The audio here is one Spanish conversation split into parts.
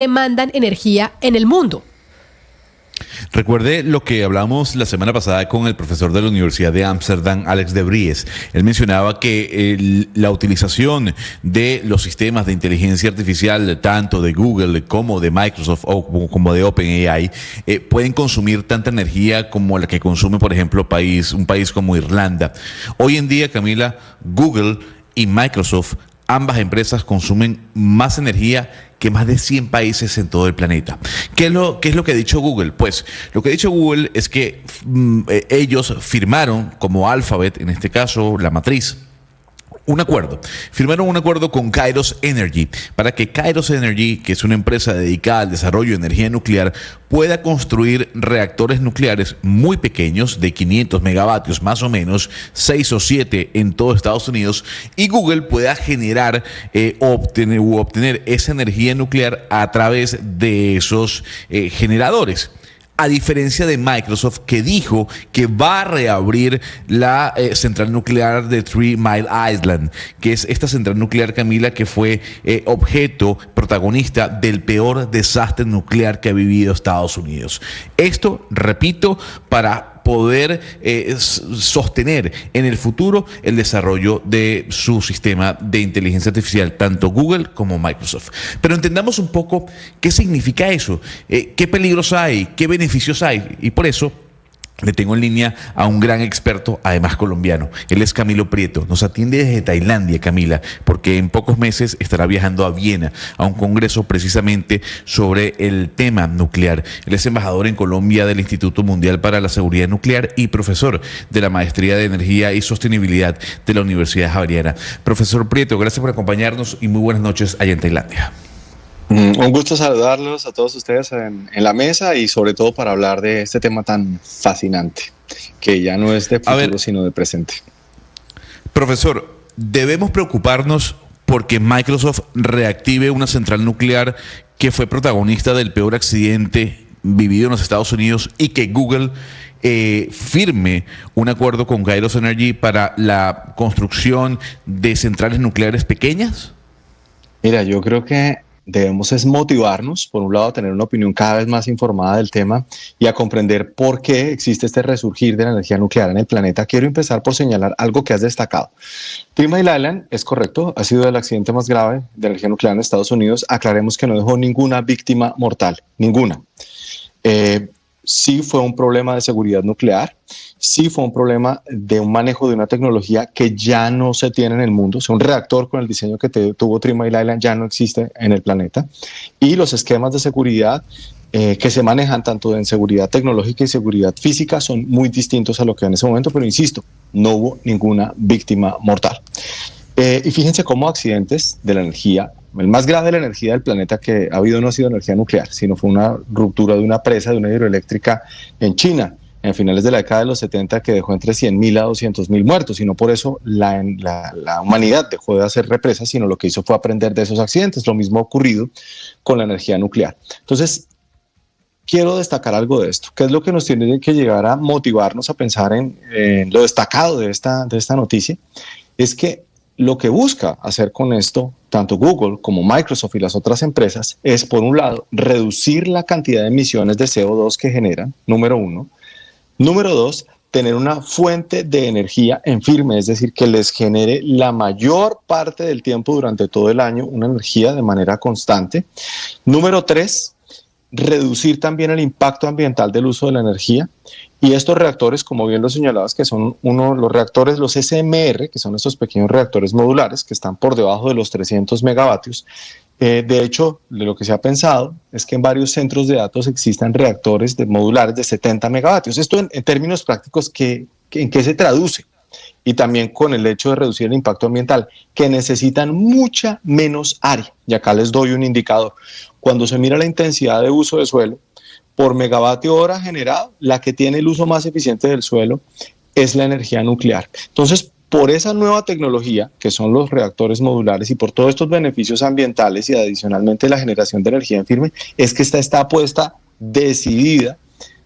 demandan energía en el mundo. Recuerde lo que hablamos la semana pasada con el profesor de la Universidad de Ámsterdam, Alex de Vries. Él mencionaba que la utilización de los sistemas de inteligencia artificial, tanto de Google como de Microsoft o como de OpenAI, pueden consumir tanta energía como la que consume, por ejemplo, un país como Irlanda. Hoy en día, Camila, Google y Microsoft, ambas empresas consumen más energía que más de 100 países en todo el planeta. ¿Qué es lo que ha dicho Google? Pues lo que ha dicho Google es que ellos firmaron, como Alphabet, en este caso la matriz, firmaron un acuerdo con Kairos Energy para que Kairos Energy, que es una empresa dedicada al desarrollo de energía nuclear, pueda construir reactores nucleares muy pequeños, de 500 megavatios más o menos, 6 o 7 en todo Estados Unidos, y Google pueda generar obtener esa energía nuclear a través de esos generadores. A diferencia de Microsoft, que dijo que va a reabrir la central nuclear de Three Mile Island, que es esta central nuclear, Camila, que fue protagonista del peor desastre nuclear que ha vivido Estados Unidos. Esto, repito, para poder sostener en el futuro el desarrollo de su sistema de inteligencia artificial, tanto Google como Microsoft. Pero entendamos un poco qué significa eso, qué peligros hay, qué beneficios hay, y por eso le tengo en línea a un gran experto, además colombiano. Él es Camilo Prieto. Nos atiende desde Tailandia, Camila, porque en pocos meses estará viajando a Viena a un congreso precisamente sobre el tema nuclear. Él es embajador en Colombia del Instituto Mundial para la Seguridad Nuclear y profesor de la Maestría de Energía y Sostenibilidad de la Universidad Javeriana. Profesor Prieto, gracias por acompañarnos y muy buenas noches allá en Tailandia. Un gusto saludarlos a todos ustedes en la mesa y sobre todo para hablar de este tema tan fascinante, que ya no es de futuro sino de presente. Profesor, ¿debemos preocuparnos porque Microsoft reactive una central nuclear que fue protagonista del peor accidente vivido en los Estados Unidos y que Google firme un acuerdo con Kairos Energy para la construcción de centrales nucleares pequeñas? Mira, yo creo que debemos es motivarnos, por un lado, a tener una opinión cada vez más informada del tema y a comprender por qué existe este resurgir de la energía nuclear en el planeta. Quiero empezar por señalar algo que has destacado. Three Mile Island, es correcto, ha sido el accidente más grave de energía nuclear en Estados Unidos. Aclaremos que no dejó ninguna víctima mortal, ninguna. Sí fue un problema de seguridad nuclear, sí fue un problema de un manejo de una tecnología que ya no se tiene en el mundo. O sea, un reactor con el diseño que tuvo Three Mile Island ya no existe en el planeta. Y los esquemas de seguridad que se manejan tanto en seguridad tecnológica y seguridad física son muy distintos a lo que en ese momento, pero insisto, no hubo ninguna víctima mortal. Y fíjense cómo accidentes de la energía, el más grave de la energía del planeta que ha habido no ha sido energía nuclear, sino fue una ruptura de una presa, de una hidroeléctrica en China, en finales de la década de los 70, que dejó entre 100.000 a 200.000 muertos, y no por eso la humanidad dejó de hacer represas, sino lo que hizo fue aprender de esos accidentes. Lo mismo ha ocurrido con la energía nuclear. Entonces, quiero destacar algo de esto, que es lo que nos tiene que llegar a motivarnos a pensar en lo destacado de esta noticia, es que lo que busca hacer con esto, tanto Google como Microsoft y las otras empresas, es, por un lado, reducir la cantidad de emisiones de CO2 que generan, número uno. Número dos, tener una fuente de energía en firme, es decir, que les genere la mayor parte del tiempo durante todo el año una energía de manera constante. Número tres, reducir también el impacto ambiental del uso de la energía. Y estos reactores, como bien lo señalabas, que son los reactores, los SMR, que son estos pequeños reactores modulares que están por debajo de los 300 megavatios. De hecho, de lo que se ha pensado es que en varios centros de datos existan reactores modulares de 70 megavatios. Esto en términos prácticos, ¿en qué se traduce? Y también con el hecho de reducir el impacto ambiental, que necesitan mucha menos área. Y acá les doy un indicador. Cuando se mira la intensidad de uso de suelo, por megavatio hora generado, la que tiene el uso más eficiente del suelo es la energía nuclear. Entonces, por esa nueva tecnología, que son los reactores modulares, y por todos estos beneficios ambientales y adicionalmente la generación de energía en firme, es que esta apuesta decidida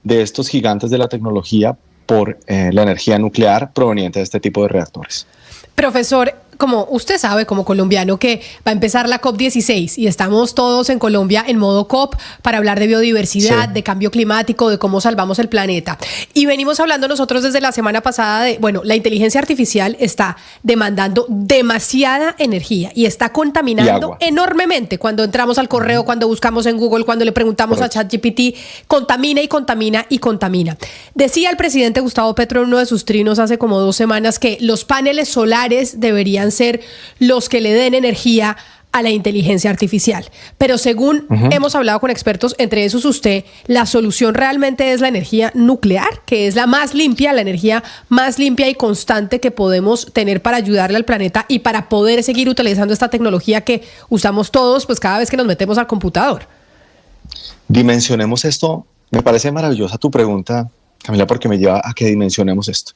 de estos gigantes de la tecnología por la energía nuclear proveniente de este tipo de reactores. Profesor, como usted sabe, como colombiano, que va a empezar la COP16 y estamos todos en Colombia en modo COP para hablar de biodiversidad, de cambio climático, de cómo salvamos el planeta. Y venimos hablando nosotros desde la semana pasada de, bueno, la inteligencia artificial está demandando demasiada energía y está contaminando enormemente. Cuando entramos al correo, cuando buscamos en Google, cuando le preguntamos a ChatGPT, contamina y contamina y contamina. Decía el presidente Gustavo Petro en uno de sus trinos hace como 2 semanas que los paneles solares deberían ser los que le den energía a la inteligencia artificial. Pero según hemos hablado con expertos, entre esos usted, la solución realmente es la energía nuclear, que es la más limpia, la energía más limpia y constante que podemos tener para ayudarle al planeta y para poder seguir utilizando esta tecnología que usamos todos, pues cada vez que nos metemos al computador. Dimensionemos esto. Me parece maravillosa tu pregunta, Camila, porque me lleva a que dimensionemos esto.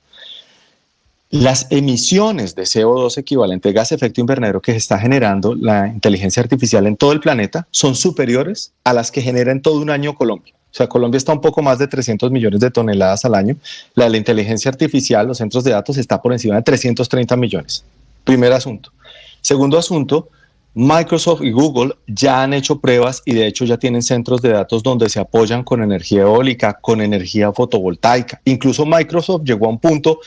Las emisiones de CO2 equivalente a gas de efecto invernadero que está generando la inteligencia artificial en todo el planeta son superiores a las que genera en todo un año Colombia. O sea, Colombia está un poco más de 300 millones de toneladas al año. La de la inteligencia artificial, los centros de datos, está por encima de 330 millones. Primer asunto. Segundo asunto, Microsoft y Google ya han hecho pruebas y de hecho ya tienen centros de datos donde se apoyan con energía eólica, con energía fotovoltaica. Incluso Microsoft llegó a un punto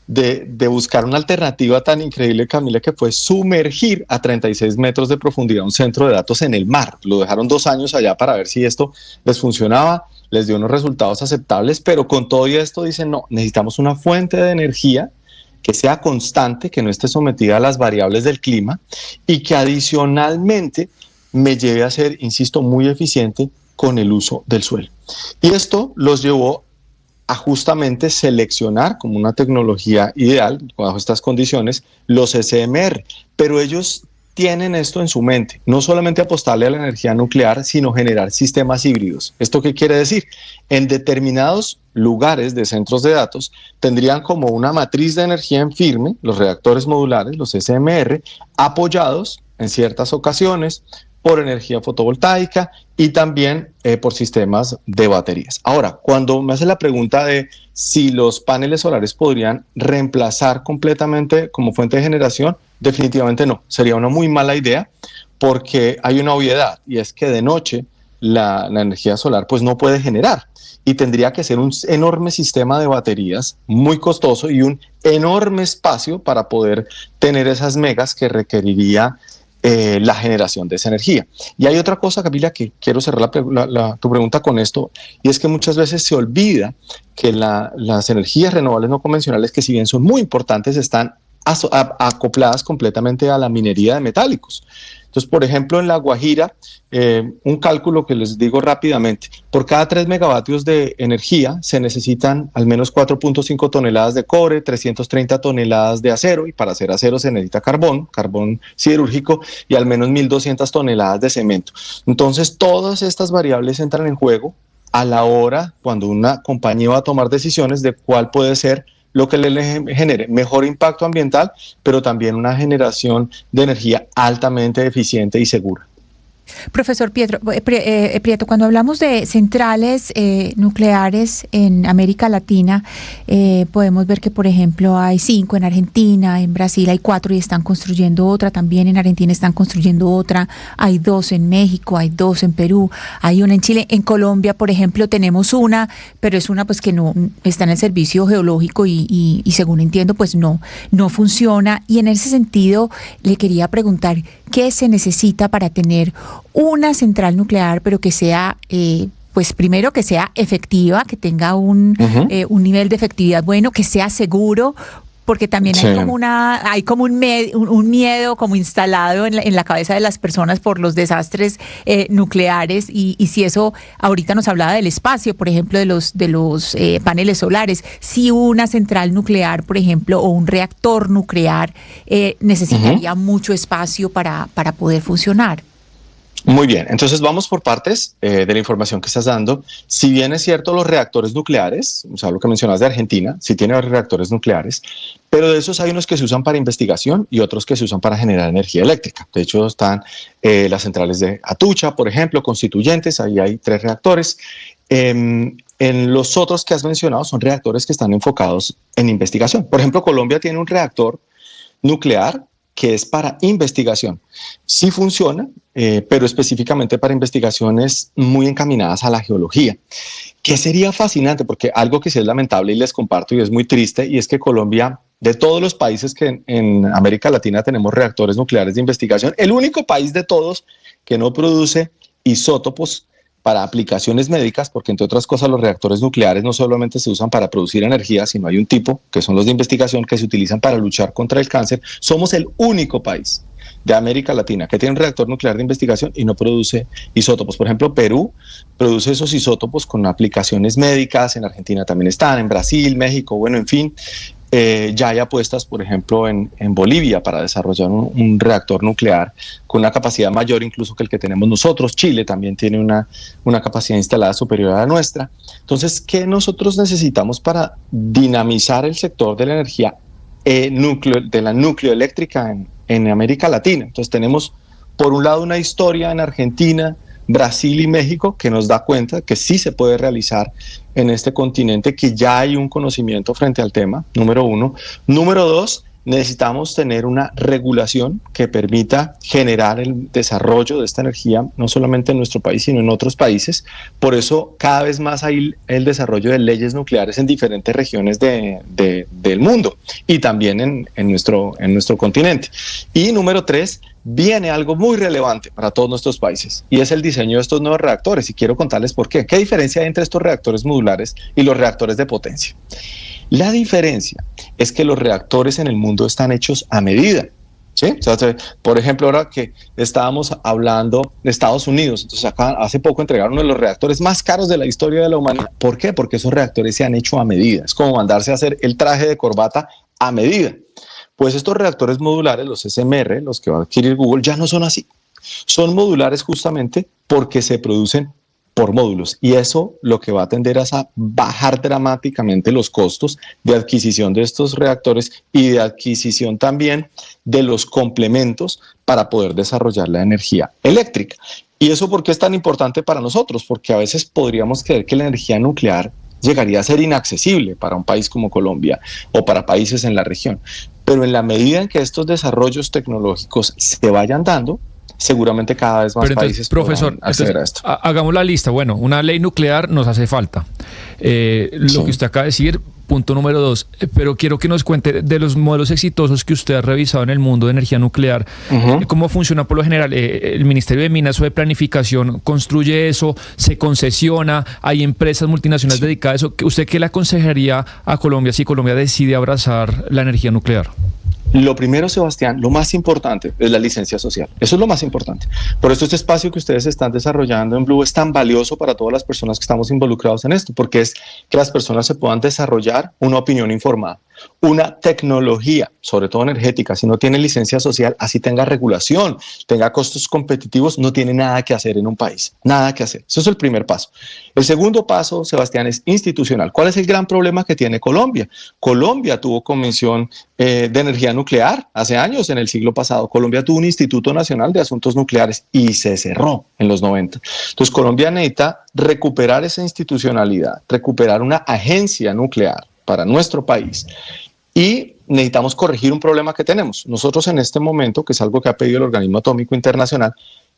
de buscar una alternativa tan increíble, Camila, que fue sumergir a 36 metros de profundidad un centro de datos en el mar. Lo dejaron 2 años allá para ver si esto les funcionaba, les dio unos resultados aceptables, pero con todo esto dicen, no, necesitamos una fuente de energía que sea constante, que no esté sometida a las variables del clima y que adicionalmente me lleve a ser, insisto, muy eficiente con el uso del suelo. Y esto los llevó a justamente seleccionar como una tecnología ideal, bajo estas condiciones, los SMR. Pero ellos tienen esto en su mente, no solamente apostarle a la energía nuclear, sino generar sistemas híbridos. ¿Esto qué quiere decir? En determinados lugares de centros de datos tendrían como una matriz de energía en firme, los reactores modulares, los SMR, apoyados en ciertas ocasiones por energía fotovoltaica y también por sistemas de baterías. Ahora, cuando me hace la pregunta de si los paneles solares podrían reemplazar completamente como fuente de generación, definitivamente no. Sería una muy mala idea porque hay una obviedad y es que de noche la energía solar pues no puede generar y tendría que ser un enorme sistema de baterías muy costoso y un enorme espacio para poder tener esas megas que requeriría la generación de esa energía. Y hay otra cosa, Camila, que quiero cerrar tu pregunta con esto, y es que muchas veces se olvida que las energías renovables no convencionales, que si bien son muy importantes, están acopladas completamente a la minería de metálicos. Entonces, por ejemplo, en La Guajira, un cálculo que les digo rápidamente, por cada 3 megavatios de energía se necesitan al menos 4.5 toneladas de cobre, 330 toneladas de acero, y para hacer acero se necesita carbón siderúrgico, y al menos 1.200 toneladas de cemento. Entonces, todas estas variables entran en juego a la hora cuando una compañía va a tomar decisiones de cuál puede ser lo que le genere mejor impacto ambiental, pero también una generación de energía altamente eficiente y segura. Profesor Prieto, cuando hablamos de centrales nucleares en América Latina, podemos ver que, por ejemplo, hay 5 en Argentina, en Brasil hay 4 y están construyendo otra, también en Argentina están construyendo otra, hay 2 en México, hay 2 en Perú, hay una en Chile. En Colombia, por ejemplo, tenemos una, pero es una pues que no está en el servicio geológico y según entiendo, pues no funciona. Y en ese sentido, le quería preguntar, ¿qué se necesita para tener una central nuclear, pero que sea, pues primero que sea efectiva, que tenga un nivel de efectividad bueno, que sea seguro? Porque también hay como un miedo como instalado en la cabeza de las personas por los desastres nucleares y si eso, ahorita nos hablaba del espacio, por ejemplo, de los paneles solares. Si una central nuclear, por ejemplo, o un reactor nuclear necesitaría mucho espacio para poder funcionar. Muy bien, entonces vamos por partes de la información que estás dando. Si bien es cierto, los reactores nucleares, o sea, lo que mencionas de Argentina, sí tiene reactores nucleares, pero de esos hay unos que se usan para investigación y otros que se usan para generar energía eléctrica. De hecho, están las centrales de Atucha, por ejemplo, Constituyentes, ahí hay 3 reactores. En los otros que has mencionado son reactores que están enfocados en investigación. Por ejemplo, Colombia tiene un reactor nuclear que es para investigación. Sí funciona, pero específicamente para investigaciones muy encaminadas a la geología. Que sería fascinante, porque algo que sí es lamentable y les comparto y es muy triste, y es que Colombia, de todos los países que en América Latina tenemos reactores nucleares de investigación, el único país de todos que no produce isótopos para aplicaciones médicas, porque entre otras cosas los reactores nucleares no solamente se usan para producir energía, sino hay un tipo, que son los de investigación, que se utilizan para luchar contra el cáncer. Somos el único país de América Latina que tiene un reactor nuclear de investigación y no produce isótopos. Por ejemplo, Perú produce esos isótopos con aplicaciones médicas, en Argentina también están, en Brasil, México, bueno, en fin. Ya hay apuestas, por ejemplo, en Bolivia para desarrollar un reactor nuclear con una capacidad mayor incluso que el que tenemos nosotros. Chile también tiene una capacidad instalada superior a la nuestra. Entonces, ¿qué nosotros necesitamos para dinamizar el sector de la energía de la nucleoeléctrica en América Latina? Entonces tenemos, por un lado, una historia en Argentina, Brasil y México que nos da cuenta que sí se puede realizar en este continente, que ya hay un conocimiento frente al tema, número uno. Número dos, necesitamos tener una regulación que permita generar el desarrollo de esta energía, no solamente en nuestro país, sino en otros países. Por eso cada vez más hay el desarrollo de leyes nucleares en diferentes regiones del mundo y también en nuestro continente. Y número tres, viene algo muy relevante para todos nuestros países y es el diseño de estos nuevos reactores, y quiero contarles por qué. ¿Qué diferencia hay entre estos reactores modulares y los reactores de potencia? La diferencia es que los reactores en el mundo están hechos a medida, ¿sí? O sea, por ejemplo, ahora que estábamos hablando de Estados Unidos, entonces acá hace poco entregaron uno de los reactores más caros de la historia de la humanidad. ¿Por qué? Porque esos reactores se han hecho a medida. Es como mandarse a hacer el traje de corbata a medida. Pues estos reactores modulares, los SMR, los que va a adquirir Google, ya no son así. Son modulares justamente porque se producen por módulos, y eso lo que va a tender es a bajar dramáticamente los costos de adquisición de estos reactores y de adquisición también de los complementos para poder desarrollar la energía eléctrica. ¿Y eso por qué es tan importante para nosotros? Porque a veces podríamos creer que la energía nuclear llegaría a ser inaccesible para un país como Colombia o para países en la región. Pero en la medida en que estos desarrollos tecnológicos se vayan dando, seguramente cada vez más países podrán acceder a esto. Hagamos la lista. Bueno, una ley nuclear nos hace falta. Lo que usted acaba de decir, punto número 2. Pero quiero que nos cuente de los modelos exitosos que usted ha revisado en el mundo de energía nuclear. ¿Cómo funciona por lo general? ¿El Ministerio de Minas o de Planificación construye eso? ¿Se concesiona? ¿Hay empresas multinacionales dedicadas a eso? ¿Usted qué le aconsejaría a Colombia si Colombia decide abrazar la energía nuclear? Lo primero, Sebastián, lo más importante es la licencia social. Eso es lo más importante. Por eso este espacio que ustedes están desarrollando en Blue es tan valioso para todas las personas que estamos involucrados en esto, porque es que las personas se puedan desarrollar una opinión informada. Una tecnología, sobre todo energética, si no tiene licencia social, así tenga regulación, tenga costos competitivos, no tiene nada que hacer en un país, nada que hacer. Eso es el primer paso. El segundo paso, Sebastián, es institucional. ¿Cuál es el gran problema que tiene Colombia? Colombia tuvo Convención de Energía Nuclear hace años, en el siglo pasado. Colombia tuvo un Instituto Nacional de Asuntos Nucleares y se cerró en los 90. Entonces, Colombia necesita recuperar esa institucionalidad, recuperar una agencia nuclear para nuestro país, y necesitamos corregir un problema que tenemos. Nosotros en este momento, que es algo que ha pedido el Organismo Atómico Internacional,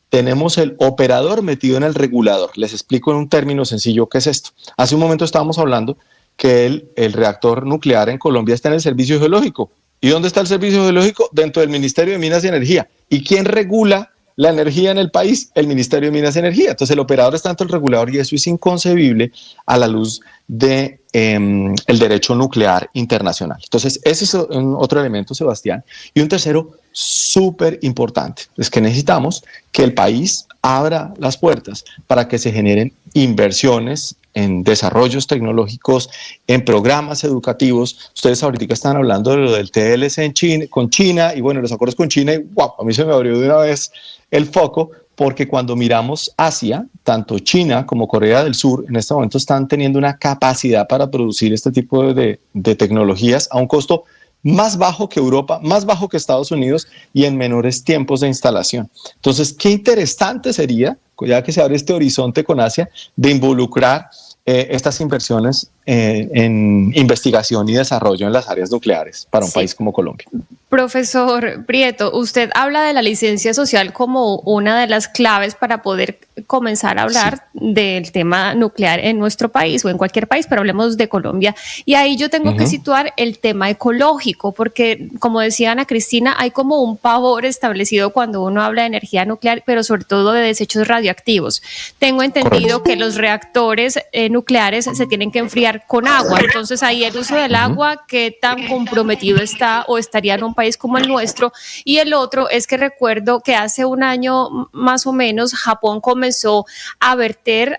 tenemos el operador metido en el regulador. Les explico en un término sencillo qué es esto. Hace un momento estábamos hablando que el reactor nuclear en Colombia está en el servicio geológico. ¿Y dónde está el servicio geológico? Dentro del Ministerio de Minas y Energía. ¿Y quién regula la energía en el país? El Ministerio de Minas y Energía. Entonces el operador está dentro del regulador, y eso es inconcebible a la luz de el derecho nuclear internacional. Entonces ese es otro elemento, Sebastián. Y un tercero súper importante es que necesitamos que el país abra las puertas para que se generen inversiones en desarrollos tecnológicos, en programas educativos. Ustedes ahorita están hablando de lo del TLC en China, con China, y bueno, los acuerdos con China, y wow, a mí se me abrió de una vez el foco, porque cuando miramos Asia, tanto China como Corea del Sur en este momento están teniendo una capacidad para producir este tipo de tecnologías a un costo más bajo que Europa, más bajo que Estados Unidos, y en menores tiempos de instalación. Entonces, qué interesante sería, ya que se abre este horizonte con Asia, de involucrar estas inversiones en investigación y desarrollo en las áreas nucleares para un país como Colombia. Profesor Prieto, usted habla de la licencia social como una de las claves para poder comenzar a hablar del tema nuclear en nuestro país o en cualquier país, pero hablemos de Colombia. Y ahí yo tengo que situar el tema ecológico, porque como decía Ana Cristina, hay como un pavor establecido cuando uno habla de energía nuclear, pero sobre todo de desechos radioactivos. Tengo entendido que los reactores nucleares se tienen que enfriar con agua, entonces ahí el uso del agua, ¿qué tan comprometido está o estaría en un país como el nuestro? Y el otro es que recuerdo que hace un año más o menos Japón comenzó a vertir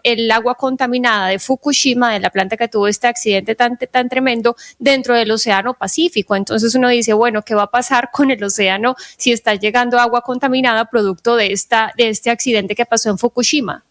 el agua contaminada de Fukushima, de la planta que tuvo este accidente tan tremendo, dentro del Océano Pacífico. Entonces uno dice, bueno, ¿qué va a pasar con el océano si está llegando agua contaminada producto de este accidente que pasó en Fukushima?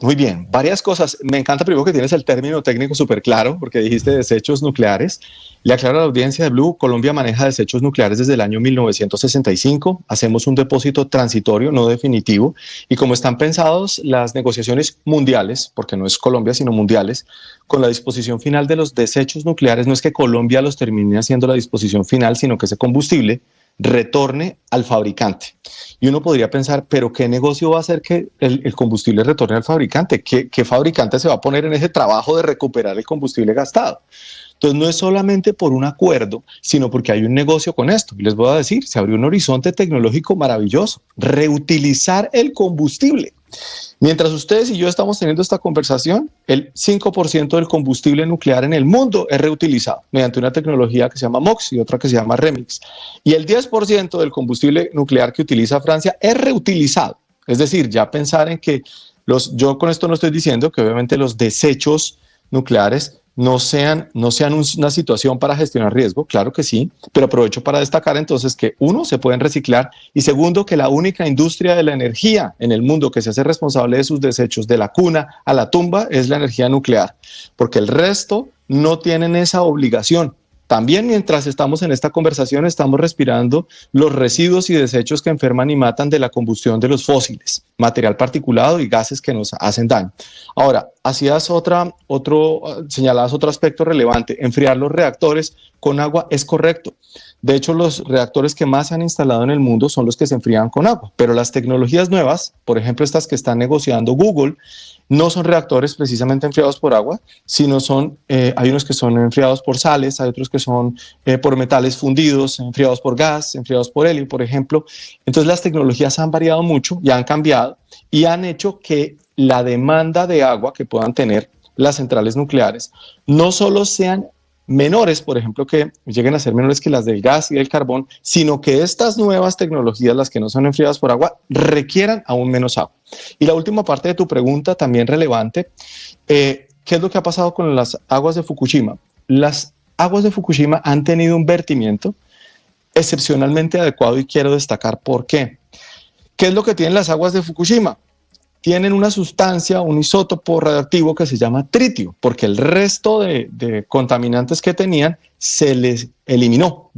Muy bien, varias cosas. Me encanta primero que tienes el término técnico súper claro, porque dijiste desechos nucleares. Le aclaro a la audiencia de Blue, Colombia maneja desechos nucleares desde el año 1965. Hacemos un depósito transitorio, no definitivo. Y como están pensados las negociaciones mundiales, porque no es Colombia, sino mundiales, con la disposición final de los desechos nucleares, no es que Colombia los termine haciendo la disposición final, sino que ese combustible retorne al fabricante. Y uno podría pensar, ¿pero qué negocio va a hacer que el combustible retorne al fabricante? ¿Qué fabricante se va a poner en ese trabajo de recuperar el combustible gastado? Entonces no es solamente por un acuerdo, sino porque hay un negocio con esto. Y les voy a decir, se abrió un horizonte tecnológico maravilloso, reutilizar el combustible. Mientras ustedes y yo estamos teniendo esta conversación, el 5% del combustible nuclear en el mundo es reutilizado mediante una tecnología que se llama MOX y otra que se llama REMIX. Y el 10% del combustible nuclear que utiliza Francia es reutilizado. Es decir, ya pensar en que yo con esto no estoy diciendo que obviamente los desechos nucleares no sean una situación para gestionar riesgo, claro que sí, pero aprovecho para destacar entonces que uno, se pueden reciclar y segundo, que la única industria de la energía en el mundo que se hace responsable de sus desechos de la cuna a la tumba es la energía nuclear, porque el resto no tienen esa obligación. También mientras estamos en esta conversación estamos respirando los residuos y desechos que enferman y matan de la combustión de los fósiles, material particulado y gases que nos hacen daño. Ahora, señalabas otro aspecto relevante, enfriar los reactores con agua es correcto. De hecho, los reactores que más se han instalado en el mundo son los que se enfrían con agua, pero las tecnologías nuevas, por ejemplo, estas que está negociando Google, no son reactores precisamente enfriados por agua, sino hay unos que son enfriados por sales, hay otros que son por metales fundidos, enfriados por gas, enfriados por helio, por ejemplo. Entonces las tecnologías han variado mucho y han cambiado y han hecho que la demanda de agua que puedan tener las centrales nucleares no solo sean menores, por ejemplo, que lleguen a ser menores que las del gas y del carbón, sino que estas nuevas tecnologías, las que no son enfriadas por agua, requieran aún menos agua. Y la última parte de tu pregunta, también relevante, ¿qué es lo que ha pasado con las aguas de Fukushima? Las aguas de Fukushima han tenido un vertimiento excepcionalmente adecuado y quiero destacar por qué. ¿Qué es lo que tienen las aguas de Fukushima? Tienen una sustancia, un isótopo radioactivo que se llama tritio, porque el resto de contaminantes que tenían se les eliminó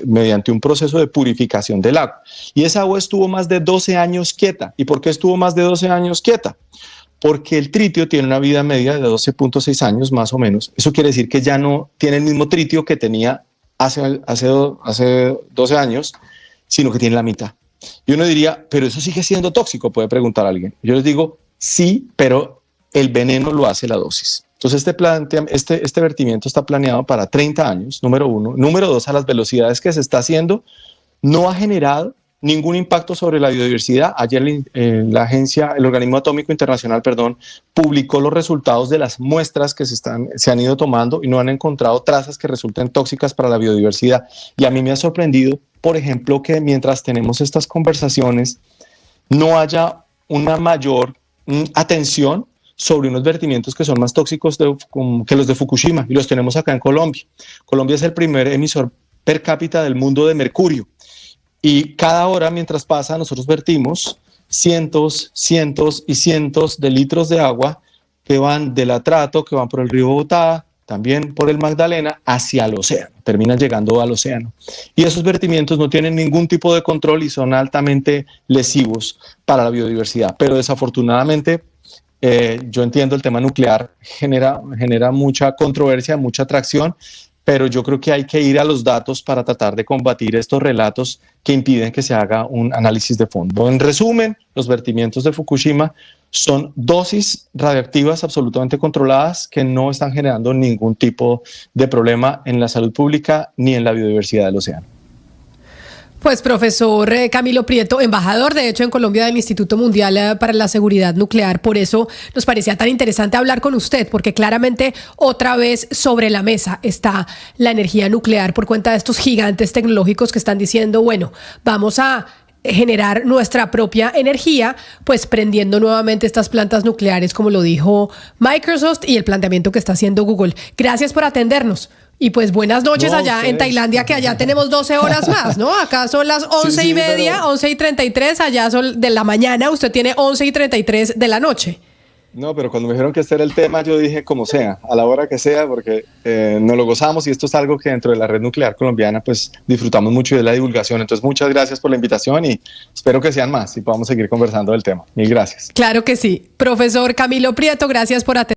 mediante un proceso de purificación del agua. Y esa agua estuvo más de 12 años quieta. ¿Y por qué estuvo más de 12 años quieta? Porque el tritio tiene una vida media de 12.6 años más o menos. Eso quiere decir que ya no tiene el mismo tritio que tenía hace 12 años, sino que tiene la mitad. Y uno diría, pero eso sigue siendo tóxico, puede preguntar alguien. Yo les digo, sí, pero el veneno lo hace la dosis. Entonces este vertimiento está planeado para 30 años, número uno. Número dos, a las velocidades que se está haciendo, no ha generado ningún impacto sobre la biodiversidad. Ayer el Organismo Atómico Internacional, publicó los resultados de las muestras que se han ido tomando y no han encontrado trazas que resulten tóxicas para la biodiversidad. Y a mí me ha sorprendido, por ejemplo, que mientras tenemos estas conversaciones no haya una mayor atención sobre unos vertimientos que son más tóxicos que los de Fukushima, y los tenemos acá en Colombia. Colombia es el primer emisor per cápita del mundo de mercurio. Y cada hora, mientras pasa, nosotros vertimos cientos y cientos de litros de agua que van del Atrato, que van por el río Bogotá, también por el Magdalena, hacia el océano, terminan llegando al océano. Y esos vertimientos no tienen ningún tipo de control y son altamente lesivos para la biodiversidad. Pero desafortunadamente, Yo entiendo el tema nuclear genera mucha controversia, mucha atracción, pero yo creo que hay que ir a los datos para tratar de combatir estos relatos que impiden que se haga un análisis de fondo. En resumen, los vertimientos de Fukushima son dosis radiactivas absolutamente controladas que no están generando ningún tipo de problema en la salud pública ni en la biodiversidad del océano. Pues profesor Camilo Prieto, embajador de hecho en Colombia del Instituto Mundial para la Seguridad Nuclear, por eso nos parecía tan interesante hablar con usted, porque claramente otra vez sobre la mesa está la energía nuclear por cuenta de estos gigantes tecnológicos que están diciendo, bueno, vamos a generar nuestra propia energía, pues prendiendo nuevamente estas plantas nucleares, como lo dijo Microsoft y el planteamiento que está haciendo Google. Gracias por atendernos. Y pues buenas noches allá en Tailandia, que allá tenemos 12 horas más, ¿no? Acá son las 11:30, pero 11:33, allá son de la mañana, usted tiene 11:33 de la noche. No, pero cuando me dijeron que este era el tema, yo dije como sea, a la hora que sea, porque nos lo gozamos y esto es algo que dentro de la red nuclear colombiana pues disfrutamos mucho de la divulgación. Entonces muchas gracias por la invitación y espero que sean más y podamos seguir conversando del tema. Mil gracias. Claro que sí. Profesor Camilo Prieto, gracias por atender.